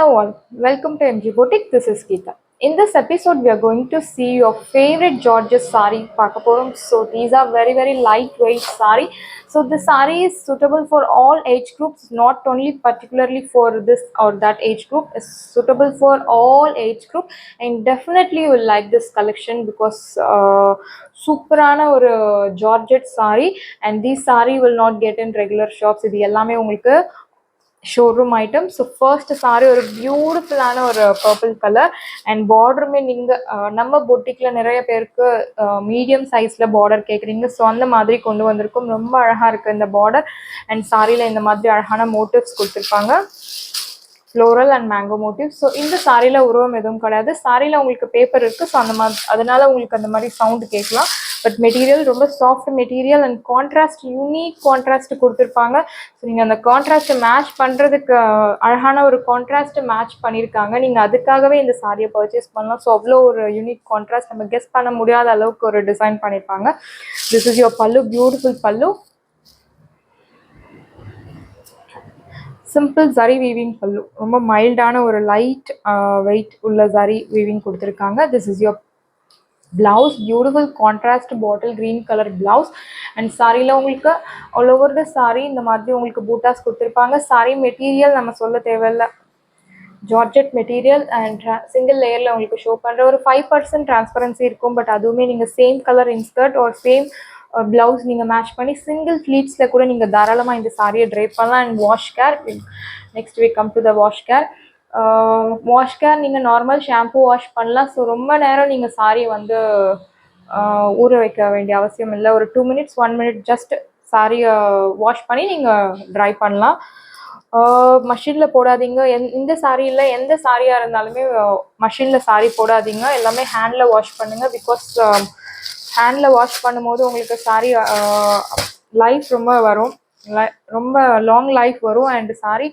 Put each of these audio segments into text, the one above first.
Hello all, welcome to MG Boutique. This is Geeta. In this episode, we are going to see your favorite George's sari Pakaporum. So these are very lightweight sari. So the sari is suitable for all age groups, not only particularly for this or that age group. It's suitable for all age group, and definitely you will like this collection because சூப்பரான ஒரு georgette sorry and these saree will not get in regular shops. இது எல்லாமே உங்களுக்கு showroom item. So first sorry ஒரு பியூட்டிஃபுல்லான ஒரு purple colour and பார்டருமே நீங்கள் நம்ம பொட்டிக்கில் நிறைய பேருக்கு மீடியம் சைஸில் பார்டர் கேட்குறீங்க. ஸோ அந்த மாதிரி கொண்டு வந்திருக்கும். ரொம்ப அழகாக இருக்குது இந்த பார்டர் அண்ட் சாரியில் இந்த மாதிரி அழகான மோட்டிவ்ஸ் கொடுத்துருப்பாங்க, floral and mango motive. So இந்த சாரியில் உருவம் எதுவும் கிடையாது. சாரியில் உங்களுக்கு பேப்பர் இருக்குது. ஸோ அந்த மாதிரி அதனால உங்களுக்கு அந்த மாதிரி சவுண்டு கேட்கலாம். பட் மெட்டீரியல் ரொம்ப soft material and contrast unique contrast கொடுத்துருப்பாங்க. ஸோ நீங்கள் அந்த கான்ட்ராஸ்ட்டை மேட்ச் பண்ணுறதுக்கு அழகான ஒரு கான்ட்ராஸ்ட்டை மேட்ச் பண்ணியிருக்காங்க. நீங்கள் அதுக்காகவே இந்த சாரியை பர்ச்சேஸ் பண்ணலாம். ஸோ அவ்வளோ ஒரு யூனிக் கான்ட்ராஸ்ட், நம்ம கெஸ் பண்ண முடியாத அளவுக்கு ஒரு டிசைன் பண்ணியிருப்பாங்க. திஸ் இஸ் யுவர் பல்லு, பியூட்டிஃபுல் பல்லு. சிம்பிள் ஜரி வீவிங் பல்லு, ரொம்ப மைல்டான ஒரு லைட் வெயிட் உள்ள ஜரி வீவிங் கொடுத்துருக்காங்க. This is your blouse, beautiful contrast bottle green colour blouse and சாரியில் உங்களுக்கு ஆல் ஓவர் த சாரி இந்த மாதிரி உங்களுக்கு பூட்டாஸ் கொடுத்துருப்பாங்க. சாரி மெட்டீரியல் நம்ம சொல்ல தேவையில்லை, ஜார்ஜெட் மெட்டீரியல் அண்ட் சிங்கிள் லேயரில் உங்களுக்கு ஷோ பண்ணுற ஒரு 5% டிரான்ஸ்பரன்சி இருக்கும். பட் அதுவுமே நீங்கள் சேம் கலர் இன்ஸ்கர்ட் ஒரு சேம் ப்ளவுஸ் நீங்கள் மேட்ச் பண்ணி சிங்கிள் ஃப்ளீட்ஸில் கூட நீங்கள் தாராளமாக இந்த சாரியை ட்ரைப் பண்ணலாம். And wash care, next week come to the wash care. Wash care நீங்கள் நார்மல் ஷாம்பு வாஷ் பண்ணலாம். ஸோ ரொம்ப நேரம் நீங்கள் சாரியை வந்து ஊற வைக்க வேண்டிய அவசியம் இல்லை. ஒரு 2 minutes 1 minute ஜஸ்ட் சாரியை வாஷ் பண்ணி நீங்கள் ட்ரை பண்ணலாம். மஷினில் போடாதீங்க. இந்த சாரியில் எந்த சாரியாக இருந்தாலுமே மஷினில் சாரி போடாதீங்க, எல்லாமே ஹேண்டில் வாஷ் பண்ணுங்கள். பிகாஸ் ஹேண்டில் வாஷ் பண்ணும்போது உங்களுக்கு சாரி லைஃப் ரொம்ப வரும், ரொம்ப லாங் லைஃப் வரும். அண்ட் சாரி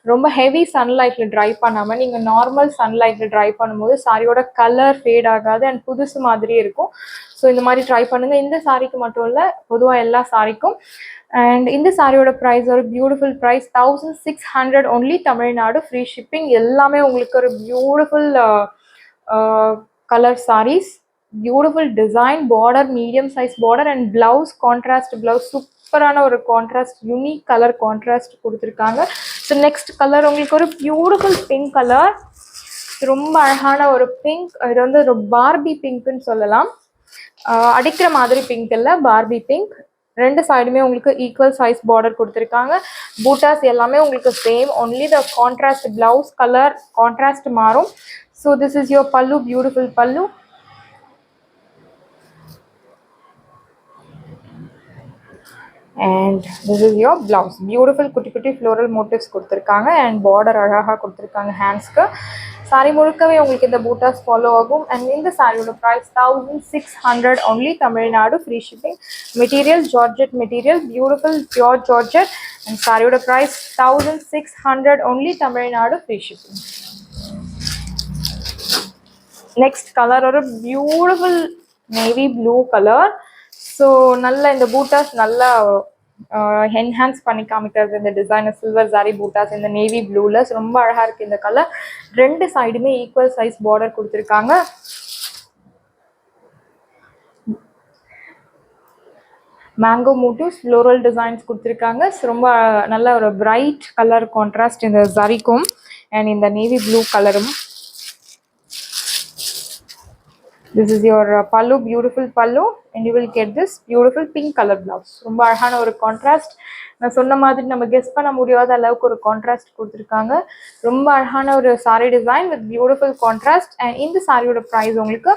ரொம்ப ஹெவி சன்லைட்டில் ட்ரை பண்ணாமல் நீங்கள் நார்மல் சன்லைட்டில் ட்ரை பண்ணும்போது சாரியோட கலர் ஃபேட் ஆகாது அண்ட் புதுசு மாதிரி இருக்கும். ஸோ இந்த மாதிரி ட்ரை பண்ணுங்கள். இந்த சாரிக்கு மட்டும் இல்லை, பொதுவாக எல்லா சாரிக்கும். அண்ட் இந்த சாரியோட ப்ரைஸ் ஒரு beautiful price, 1600 only, Tamil Nadu, free shipping. எல்லாமே உங்களுக்கு ஒரு beautiful colour sarees, beautiful design, border medium size border and blouse contrast blouse, சூப்பரான ஒரு கான்ட்ராஸ்ட் யூனிக் கலர் கான்ட்ராஸ்ட் கொடுத்துருக்காங்க. ஸோ நெக்ஸ்ட் கலர் உங்களுக்கு ஒரு பியூட்டிஃபுல் பிங்க் கலர், ரொம்ப அழகான ஒரு பிங்க். இது வந்து ஒரு பார்பி பிங்க்னு சொல்லலாம். அடிக்கிற மாதிரி பிங்க் இல்லை, பார்பி பிங்க். ரெண்டு சைடுமே உங்களுக்கு ஈக்குவல் சைஸ் பார்டர் கொடுத்துருக்காங்க. பூட்டாஸ் எல்லாமே உங்களுக்கு same, only the contrast blouse colour contrast மாறும். ஸோ திஸ் இஸ் யுவர் பல்லு, பியூட்டிஃபுல் பல்லு. and this is your blouse, beautiful குட்டி குட்டி floral motifs கொடுத்துருக்காங்க அண்ட் பார்டர் அழகாக கொடுத்துருக்காங்க ஹேண்ட்ஸ்க்கு. சாரி முழுக்கவே உங்களுக்கு இந்த பூட்டாஸ் ஃபாலோ ஆகும். அண்ட் இந்த சாரியோட price 1600 only, Tamil Nadu, free shipping. Material georgette material, beautiful pure georgette and சாரியோட price 1600 only, Tamil Nadu, free shipping. Next colour ஒரு beautiful navy blue colour. So நல்லா இந்த பூட்டாஸ் நல்லா என்ஹான்ஸ் பண்ணி காமிக்கிறது இந்த டிசைனர், சில்வர் சாரி பூட்டாஸ் இந்த நேவி ப்ளூவில். ரொம்ப அழகாக இருக்குது இந்த கலர். ரெண்டு சைடுமே ஈக்குவல் சைஸ் பார்டர் கொடுத்துருக்காங்க. மேங்கோ மோட்டிவ்ஸ், ஃப்ளோரல் டிசைன்ஸ் கொடுத்துருக்காங்க. ரொம்ப நல்ல ஒரு பிரைட் கலர் கான்ட்ராஸ்ட் இந்த ஜரிக்கும் அண்ட் இந்த நேவி ப்ளூ கலரும். This is your pallu, beautiful pallu, and you will get this beautiful pink color blouse. ரொம்ப அழகான ஒரு கான்ட்ராஸ்ட். நான் சொன்ன மாதிரி நம்ம கெஸ் பண்ண முடியாத அளவுக்கு ஒரு கான்ட்ராஸ்ட் கொடுத்துருக்காங்க. ரொம்ப அழகான ஒரு sari design with beautiful contrast. And இந்த சாரியோட ப்ரைஸ் உங்களுக்கு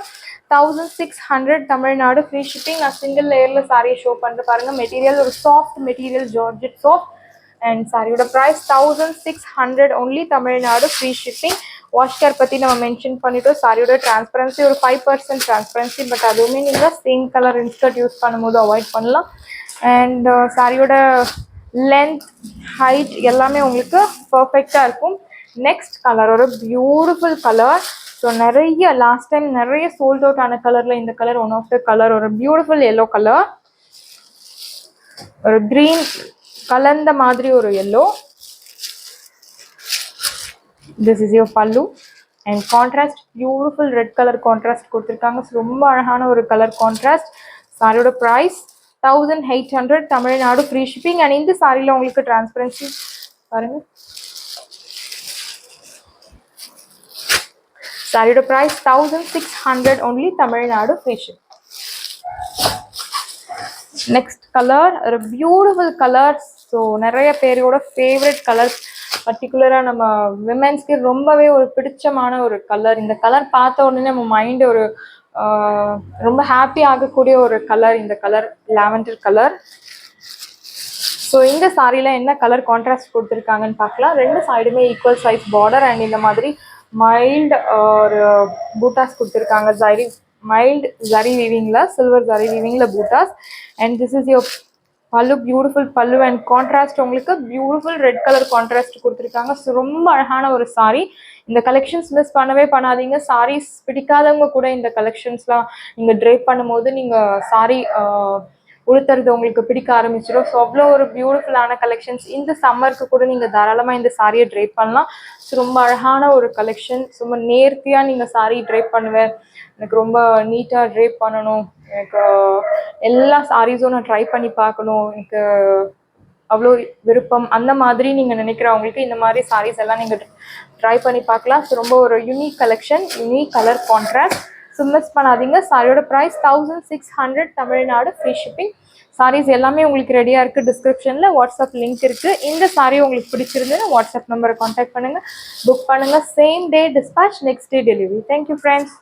1600, தமிழ்நாடு, ஃப்ரீ ஷிப்பிங். நான் சிங்கிள் லேயரில் சாரியை ஷோ பண்ணுற பாருங்கள். மெட்டீரியல் ஒரு soft material, georgette soft. And சாரியோட price 1600 only, Tamil Nadu, free shipping. Wash care பற்றி நம்ம மென்ஷன் பண்ணிட்டோம். சாரியோட டிரான்ஸ்பரன்சி ஒரு 5% டிரான்ஸ்பரன்சி, பட் அதுவுமே நீங்கள் சேம் கலர் இன்ஸ்கர்ட் யூஸ் பண்ணும்போது அவாய்ட் பண்ணலாம். அண்ட் சாரியோட லென்த், ஹைட் எல்லாமே உங்களுக்கு பர்ஃபெக்டாக இருக்கும். நெக்ஸ்ட் கலர் ஒரு பியூட்டிஃபுல் கலர். ஸோ நிறைய லாஸ்ட் டைம் நிறைய சோல்ட் அவுட் ஆன கலரில் இந்த colour one of the colour. ஒரு பியூட்டிஃபுல் எல்லோ கலர், ஒரு க்ரீன் கலந்த மாதிரி ஒரு yellow. This is your pallu and contrast beautiful red color contrast கொடுத்திருக்காங்க. ரொம்ப அழகான ஒரு கலர் கான்ட்ராஸ்ட். சாரியோட price 1800 Tamil Nadu free shipping. And இந்த சாரியில் உங்களுக்கு டிரான்ஸ்பரன்சி பாருங்க. சாரியோட price 1600 only Tamil Nadu free ship. Next colour ஒரு பியூட்டிஃபுல் கலர். ஸோ நிறைய பேரோட ஃபேவரட் கலர்ஸ், பர்டிகுலராக நம்ம விமென்ஸ்க்கு ரொம்பவே ஒரு பிடிச்சமான ஒரு கலர். இந்த கலர் பார்த்த உடனே நம்ம மைண்டு ஒரு ரொம்ப ஹாப்பி ஆகக்கூடிய ஒரு கலர். இந்த கலர் லாவெண்டர் கலர். ஸோ இந்த சாரியில் என்ன கலர் கான்ட்ராஸ்ட் கொடுத்துருக்காங்கன்னு பார்க்கலாம். ரெண்டு சைடுமே ஈக்குவல் சைஸ் பார்டர் அண்ட் இந்த மாதிரி மைல்டு ஒரு பூட்டாஸ் கொடுத்துருக்காங்க. மைல்டு ஜரி வீவிங்கில், சில்வர் ஜரி வீவிங்கில் buttas. And this is your pallu, beautiful pallu and contrast உங்களுக்கு பியூட்டிஃபுல் ரெட் கலர் கான்ட்ராஸ்ட் கொடுத்துருக்காங்க. ஸோ ரொம்ப அழகான ஒரு சாரி. இந்த கலெக்ஷன்ஸ் மிஸ் பண்ணவே பண்ணாதீங்க. சாரீஸ் பிடிக்காதவங்க கூட இந்த கலெக்ஷன்ஸ்லாம் நீங்கள் ட்ரைப் பண்ணும்போது நீங்கள் சாரி உடுத்துறது உங்களுக்கு பிடிக்க ஆரம்பிச்சிடும். ஸோ அவ்வளோ ஒரு பியூட்டிஃபுல்லான கலெக்ஷன்ஸ். இந்த சம்மருக்கு கூட நீங்கள் தாராளமாக இந்த சாரியை ட்ரைப் பண்ணலாம். ஸோ ரொம்ப அழகான ஒரு கலெக்ஷன். ரொம்ப நேர்த்தியாக நீங்கள் சாரி ட்ரைப் பண்ணுவேன், எனக்கு ரொம்ப நீட்டாக ட்ரைப் பண்ணணும், எனக்கு எல்லா சாரீஸும் நான் ட்ரை பண்ணி பார்க்கணும், எனக்கு அவ்வளோ விருப்பம், அந்த மாதிரி நீங்கள் நினைக்கிறவங்களுக்கு இந்த மாதிரி சாரீஸ் எல்லாம் நீங்கள் ட்ரை பண்ணி பார்க்கலாம். ஸோ ரொம்ப ஒரு unique collection, unique colour contrast. So miss பண்ணாதீங்க. சாரியோட price 1600 Tamil Nadu free shipping. Sarees எல்லாமே உங்களுக்கு ரெடியாக இருக்குது. டிஸ்கிரிப்ஷனில் வாட்ஸ்அப் லிங்க் இருக்குது. இந்த சாரீ உங்களுக்கு பிடிச்சிருந்துன்னா வாட்ஸ்அப் நம்பரை கான்டாக்ட் பண்ணுங்கள், புக் பண்ணுங்கள். Same day dispatch, next day delivery. Thank you friends.